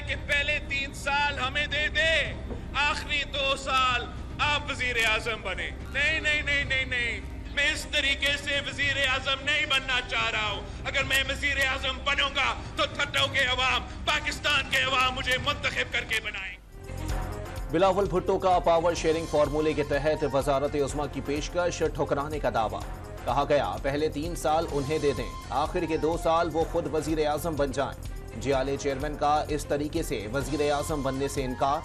कि पहले 3 साल हमें दे दे, आखिरी 2 साल आप वजीर आजम बने। नहीं नहीं नहीं नहीं नहीं, मैं इस तरीके से वजीर आजम नहीं बनना चाह रहा हूँ। अगर मैं वजीर आजम बनूंगा तो ठट्टों के अवाम, पाकिस्तान के अवाम मुझे मुंतखब करके बनाएंगे। बिलावल भुट्टो का पावर शेयरिंग फार्मूले के तहत वजारत उस्मा की पेशकश ठुकराने का दावा। कहा गया पहले 3 साल उन्हें दे दें, आखिर के 2 साल वो खुद वजीर आजम बन जाएं। जियाले चेयरमैन का इस तरीके से वजीर आजम बनने से इनकार।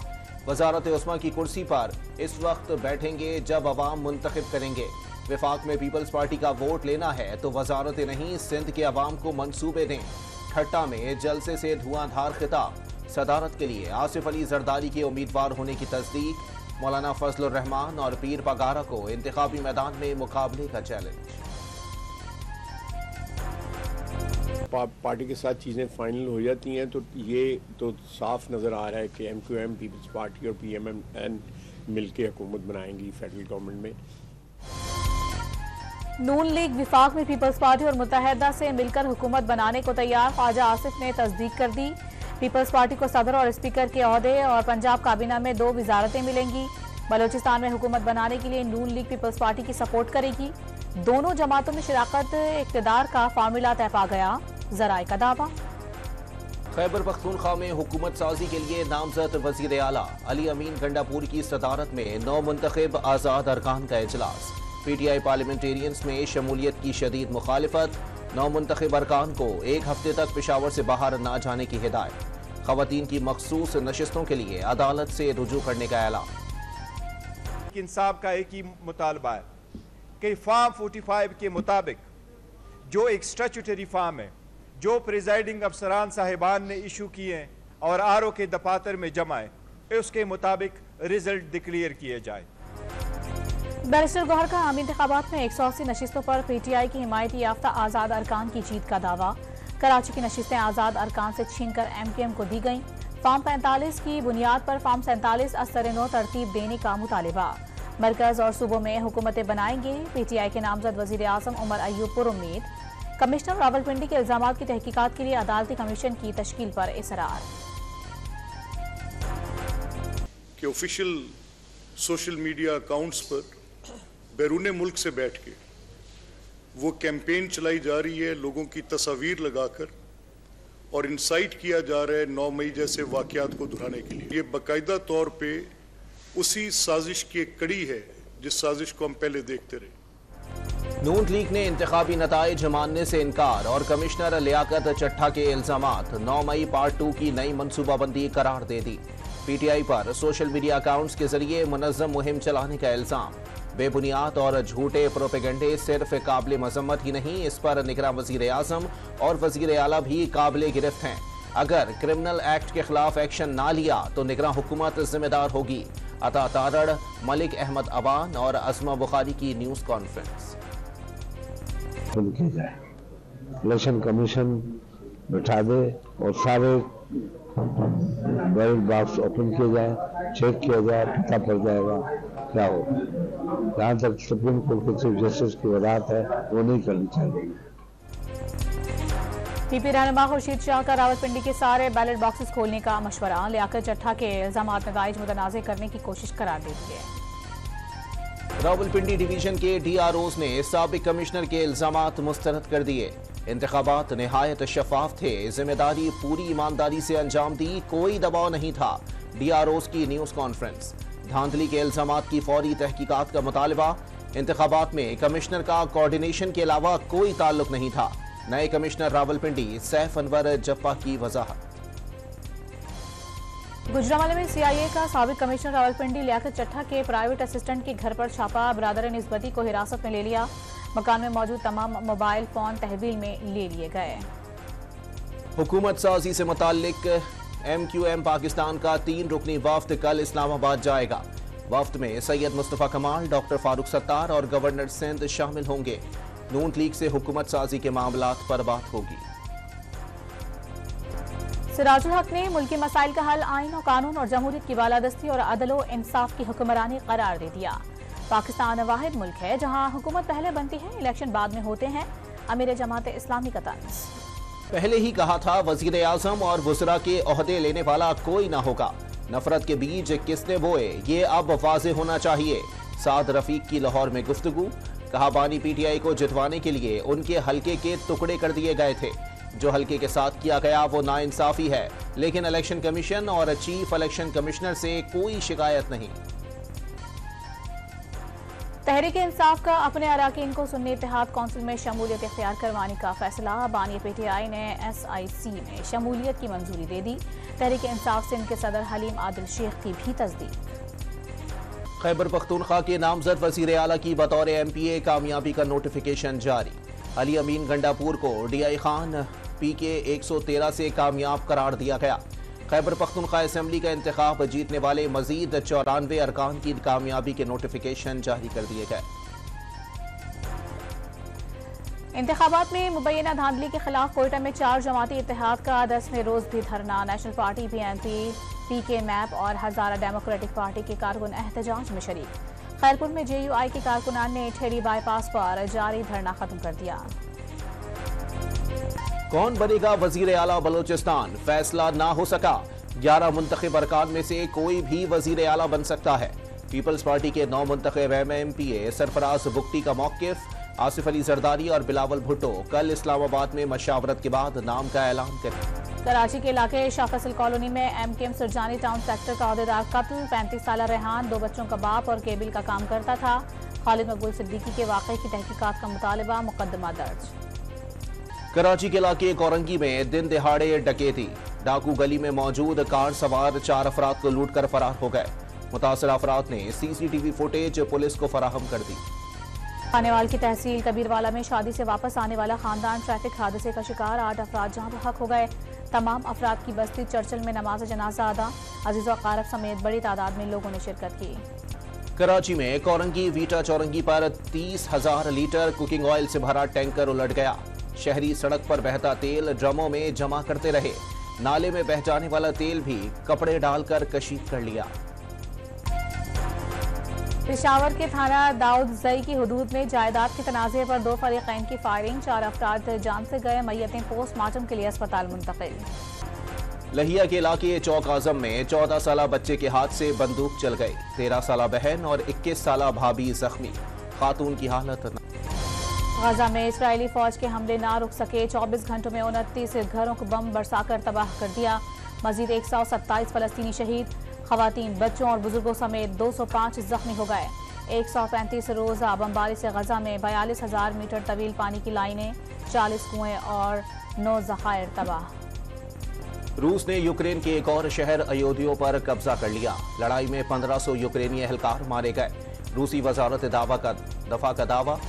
वजारत उस्मा की कुर्सी पर इस वक्त बैठेंगे जब अवाम मुंतखब करेंगे। विफाक में पीपल्स पार्टी का वोट लेना है तो वजारत नहीं, सिंध के अवाम को मंसूबे दें। ठट्टा में जलसे से धुआंधार खिताब। सदारत के लिए आसिफ अली जरदारी के उम्मीदवार होने की तस्दीक। मौलाना फजलुर रहमान और पीर पगारा को इंतखाबी मैदान में मुकाबले का चैलेंज। पार्टी के साथ चीज़ें फाइनल हो जाती हैं तो ये तो साफ नज़र आ रहा है कि MQM, पीपल्स पार्टी और PMN मिलकर हुकूमत बनाएंगी फेडरल गवर्नमेंट में। नून लीग विफाक में पीपल्स पार्टी और मुत्तहदा से मिलकर हुकूमत बनाने को तैयार। ख्वाजा आसिफ ने तस्दीक कर दी। पीपल्स पार्टी को सदर और स्पीकर के ओहदे और पंजाब काबीना में 2 वजारतें मिलेंगी। बलोचिस्तान में हुकूमत बनाने के लिए नून लीग पीपल्स पार्टी की सपोर्ट करेगी। दोनों जमातों में शराकत इक़्तिदार का फार्मूला तय पा गया, ज़राए का दावा। खैबर पख्तूनख्वा में हुकूमत साजी के लिए नामजद वजीर आला अली अमीन गंडापुर की सदारत में 9 मुंतखब आज़ाद अरकान का इजलास। PTI पार्लियामेंटेरियंस में शमूलियत की शदीद मुखालिफत। 9 मुंतखब अरकान को 1 हफ्ते तक पेशावर से बाहर न जाने की हिदायत। खवातीन की मखसूस नशिस्तों के लिए अदालत से रुजू करने का ऐलान। इंसाफ का एक ही मुतालबा है कि फार्म 45 के मुताबिक जो एक स्टैट्यूटरी फार्म है, जो प्रिजाइडिंग अफसरान साहिबान ने इशू किए हैं और RO के दफातर में जमा है, उसके मुताबिक रिजल्ट डिक्लेयर किए जाए। बैरिस्टर गौहर का आम इंतखाबात में 180 नशिस्तों पर PTI की हिमायती याफ्ता आज़ाद अरकान की जीत का दावा। कराची की नशिस्तें आज़ाद अरकान से छीनकर MQM को दी गईं। फार्म 45 की बुनियाद पर फार्म 47 असर-ए-नौ तरतीब देने का मुतालिबा। मरकज और सूबों में हुकूमतें बनाएंगे। PTI के नामजद वजीर आजम उमर अयूब पुरुम्मीद। कमिश्नर रावलपिंडी के इल्जामात की तहकीकात के लिए अदालती कमीशन की तश्कील पर इसरार। कि ऑफिशियल सोशल मीडिया अकाउंट्स पर बैरून मुल्क से बैठ के वो कैंपेन चलाई जा रही है, लोगों की तस्वीर लगाकर, और इंसाइट किया जा रहा है 9 मई जैसे वाकयात को दोहराने के लिए। ये बाकायदा तौर पे उसी साजिश की एक कड़ी है जिस साजिश को हम पहले देखते रहे। नून लीग ने इंतखाबी नताइज मानने से इनकार और कमिश्नर लियाकत चट्ठा के इल्जामात 9 मई पार्ट 2 की नई मनसूबाबंदी करार दे दी। PTI पर सोशल मीडिया अकाउंट्स के जरिए मुनज़्ज़म मुहिम चलाने का इल्जाम। बेबुनियाद और झूठे प्रोपेगेंडे सिर्फ काबिल मजम्मत ही नहीं, इस पर निगरां वजीर आजम और वजीर आला भी काबिल गिरफ्त हैं। अगर क्रिमिनल एक्ट के खिलाफ एक्शन ना लिया तो निगरां हुकूमत जिम्मेदार होगी। अता तारड़, मलिक अहमद अवान और अज़मा बुखारी की न्यूज कॉन्फ्रेंस। इलेक्शन कमीशन बिठा दे और सारे बैलेट बॉक्स ओपन किया जाए, चेक किया जाए, पता पड़ जाएगा क्या हो। जहाँ तक सुप्रीम कोर्ट के चीफ जस्टिस की वजाहत है वो नहीं करनी चाहिए। PP रहनुमा खुर्शीद शाह का रावलपिंडी के सारे बैलेट बॉक्सेस खोलने का मशवरा। लियाकत चट्ठा के इल्जामात नताइज मुतनाज़ करने की कोशिश करार दे दी है। रावलपिंडी डिवीजन के DROs ने साबिक कमिश्नर के इल्जामात मुस्तरद कर दिए। इंतखाबात निहायत शफाफ थे, जिम्मेदारी पूरी ईमानदारी से अंजाम दी, कोई दबाव नहीं था। DROs की न्यूज कॉन्फ्रेंस। धांधली के इल्जामात की फौरी तहकीकात का मुतालबा। इंतखाबात में कमिश्नर का कोऑर्डिनेशन के अलावा कोई ताल्लुक नहीं था। नए कमिश्नर रावलपिंडी सैफ अनवर जप्पा की वजाहत। गुजरांवाले में CIA का साबिक कमिश्नर रावलपिंडी लियाकत चट्ठा के प्राइवेट असिस्टेंट के घर पर छापा। बरादर निस्बती को हिरासत में ले लिया। मकान में मौजूद तमाम मोबाइल फोन तहवील में ले लिए गए। हुकूमत साजी से मुताल्लिक MQM पाकिस्तान का 3 रुकनी वफ्द कल इस्लामाबाद जाएगा। वफ्द में सैयद मुस्तफ़ा कमाल, डॉक्टर फारूक सत्तार और गवर्नर सिंध शामिल होंगे। नून लीग से हुकूमत साजी के मामलात पर बात होगी। सिराजुल हक ने मुल्की मसाइल का हल आइन और कानून और जमहूरियत की बालादस्ती और अदल व इंसाफ की हुक्मरानी करार दे दिया। पाकिस्तान वाहिद मुल्क है जहां हुकूमत पहले बनती है, इलेक्शन बाद में होते हैं। अमीर जमात इस्लामी का तंज। पहले ही कहा था वजीर आजम और वुज़रा के ओहदे लेने वाला कोई ना होगा। नफरत के बीज किसने बोए ये अब वाज़े होना चाहिए। साद रफीक की लाहौर में गुफ्तगू, कहा बानी पीटीआई को जितवाने के लिए उनके हलके के टुकड़े कर दिए गए थे। जो हलके के साथ किया गया वो नाइंसाफी है, लेकिन इलेक्शन कमीशन और चीफ इलेक्शन कमिश्नर से कोई शिकायत नहीं। तहरीक इंसाफ का अपने अराकीन को सुन्नी इत्तेहाद कौंसिल में शमूलियत इख्तियार करवाने का फैसला। बानी पीटीआई ने SIC में शमूलियत की मंजूरी दे दी। तहरीक इंसाफ सिंध के सदर हलीम आदिल शेख की भी तस्दीक। खैबर पख्तूनख्वा के नामजद वजीर आला की बतौर MPA कामयाबी का नोटिफिकेशन जारी। अली अमीन गंडापुर को DI खान PK 113 से कामयाब करार दिया गया। खैबर पख्तूनख्वा असेंबली का इंतखाब जीतने वाले मजीद 94 अरकान की कामयाबी के नोटिफिकेशन जारी कर दिए गए। इंतखाबात में मुबैना धांधली के खिलाफ कोयटा में 4 जमाती इत्तेहाद का 10वें रोज भी धरना। National party PNP, PK map और हजारा डेमोक्रेटिक पार्टी के कारकुन एहतजाज में शरीक। खैरपुर में JUI के कारकुनान ने ठेड़ी बाईपास पर जारी धरना खत्म कर दिया। कौन बनेगा वजीर आला बलोचिस्तान, फैसला ना हो सका। 11 मुंतखब अरकान में से कोई भी वजीर आला बन सकता है। पीपल्स पार्टी के 9 मुंतखब MPA सरफराज बुख्ती का मौकिफ। आसिफ अली जरदारी और बिलावल भुट्टो कल इस्लामाबाद में मशावरत के बाद नाम का ऐलान करें। कराची के इलाके शाह फैसल कॉलोनी में MKM सुरजानी टाउन सेक्टर का अहदेदार कत्ल। 35 साल रेहान 2 बच्चों का बाप और केबिल का काम करता था। खालिद मकबूल सिद्दीकी के वाक़े की तहकीकात का मुतालबा, मुकदमा दर्ज। कराची के इलाके कोरंगी में दिन दिहाड़े डकैती। डाकू गली में मौजूद कार सवार 4 अफराद को लूट कर फरार हो गए। मुतासर अफराद ने CCTV फुटेज पुलिस को फराहम कर दी। खानेवाल की तहसील कबीरवाला में शादी से वापस आने वाला खानदान ट्रैफिक हादसे का शिकार। 8 अफराद जहां बहक हो गए। तमाम अफराद की बस्ती चर्चल में नमाज जनाजा अदा। अजीज व अकारब समेत बड़ी तादाद में लोगों ने शिरकत की। कराची में कोरंगी वीटा चौरंगी पर 30,000 लीटर कुकिंग ऑयल से भरा टैंकर उलट गया। शहरी सड़क पर बहता तेल ड्रमों में जमा करते रहे। नाले में बह जाने वाला तेल भी कपड़े डालकर कशीफ कर लिया। पेशावर के थाना दाऊद जई की हुदूद में जायदाद के तनाज़े पर 2 फरीक़ैन की फायरिंग। 4 अफराद जान से गए। मैयतें पोस्टमार्टम के लिए अस्पताल मुंतकिल। लहिया के इलाके चौक आजम में 14 साल बच्चे के हाथ से बंदूक चल गई। 13 साल बहन और 21 साल भाभी जख्मी। खातून की हालत। गाजा में इजरायली फौज के हमले ना रुक सके। 24 घंटों में 29 घरों को बम बरसाकर तबाह कर दिया। मजीद 127 फलस्तीनी शहीद। खवातीन, बच्चों और बुजुर्गों समेत 205 जख्मी हो गए। 135 रोजा बमबारी से गजा में 42,000 मीटर तवील पानी की लाइनें, 40 कुएं और 9 ज़खायर तबाह। रूस ने यूक्रेन के एक और शहर अयोध्या पर कब्जा कर लिया। लड़ाई में 1500 यूक्रेनी एहलकार मारे गए। रूसी वजारत दफा का दावा।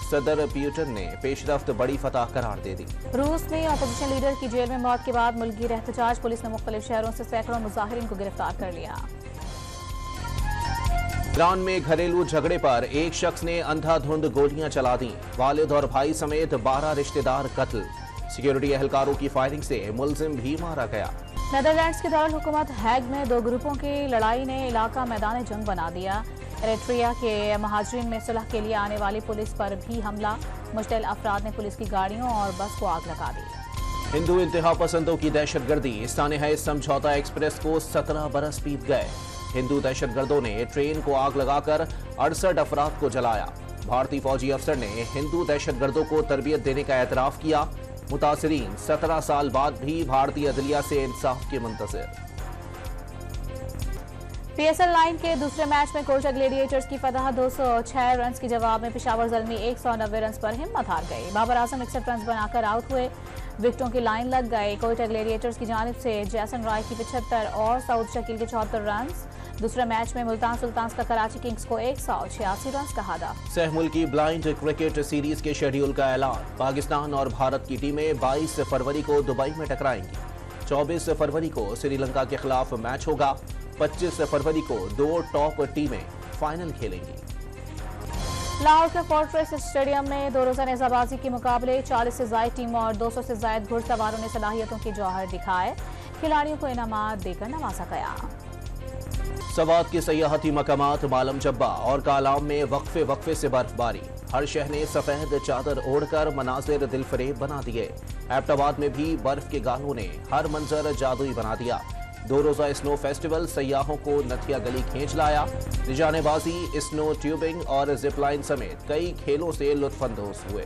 सदर पुतिन ने पेशरफ्त बड़ी फतह करार दे दी। रूस में अपोजिशन लीडर की जेल में मौत के बाद मुल्की एहतजाज। पुलिस ने मुख्तलिफ शहरों से सैकड़ों मुजाहिरीन को गिरफ्तार कर लिया। ईरान में घरेलू झगड़े पर एक शख्स ने अंधाधुंध गोलियां चला दी। वालिद और भाई समेत 12 रिश्तेदार कत्ल। सिक्योरिटी एहलकारों की फायरिंग से मुलजिम भी मारा गया। नेदरलैंड्स के दारुल हुकूमत हैग में 2 ग्रुपों की लड़ाई ने इलाका मैदान जंग बना दिया। एरिट्रिया के महाजरीन में सुलह के लिए आने वाली पुलिस पर भी हमला। मुश्तल अफराद ने पुलिस की गाड़ियों और बस को आग लगा दी। हिंदू इंतहा पसंदों की दहशतगर्दी। स्थानीय है समझौता एक्सप्रेस को 17 बरस बीत गए। हिंदू दहशतगर्दों ने ट्रेन को आग लगाकर 68 अफराद को जलाया। भारतीय फौजी अफसर ने हिंदू दहशतगर्दों को तरबियत देने का एतराफ किया। मुतासरीन 17 साल बाद भी भारतीय अदलिया से इंसाफ के मुंतज़िर। PSL 9 के दूसरे मैच में कोयटा ग्लेडिएटर्स की फतह। 206 रन के जवाब में पेशावर ज़ल्मी 190 रन पर हिम्मत हार गई। बाबर आजम 61 रन बनाकर आउट हुए। विकेटों की लाइन लग गई। कोयटा ग्लेडिएटर्स की जानिब से जैसन राय की 75 और सऊद शकील के 74 रन। दूसरे मैच में मुल्तान सुल्तान्स का कराची किंग्स को 186 रन का हदफ। सह मुल्की ब्लाइंड क्रिकेट सीरीज के शेड्यूल का ऐलान। पाकिस्तान और भारत की टीमें 22 फरवरी को दुबई में टकराएंगी। 24 फरवरी को श्रीलंका के खिलाफ मैच होगा। 25 फरवरी को 2 टॉप टीमें फाइनल खेलेंगी। लाहौर के फोर्ट्रेस स्टेडियम में 2 रोजा नेजाबाजी के मुकाबले 40 से ज्यादा टीमों और 200 से ज्यादा घुड़सवारों ने सलाहियतों के जौहर दिखाए। खिलाड़ियों को इनामात देकर नवाजा गया। सवात के सयाहती मकामात मालम जब्बा और कालाम में वक्फे से बर्फबारी। हर शहर ने सफेद चादर ओढ़कर मनाजिर दिलफरेब बना दिए। एबटाबाद में भी बर्फ के गालों ने हर मंजर जादुई बना दिया। 2 रोजा स्नो फेस्टिवल सयाहों को नथिया गली खींच लाया। निशानेबाजी, स्नो ट्यूबिंग और जिपलाइन समेत कई खेलों से लुत्फानंदोज हुए।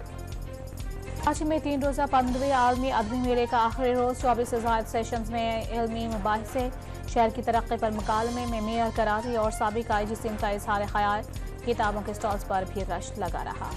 कराची में 3 रोजा 15वें आलमी अदबी मेले का आखिरी रोज 24 से ज़ायद सेशंस में इल्मी मुबाहिसे, शहर की तरक्की पर मुकालमे में मेयर कराची और साबिक IG सिंध का इजहार ख्याल। किताबों के स्टॉल्स पर भी रश लगा रहा।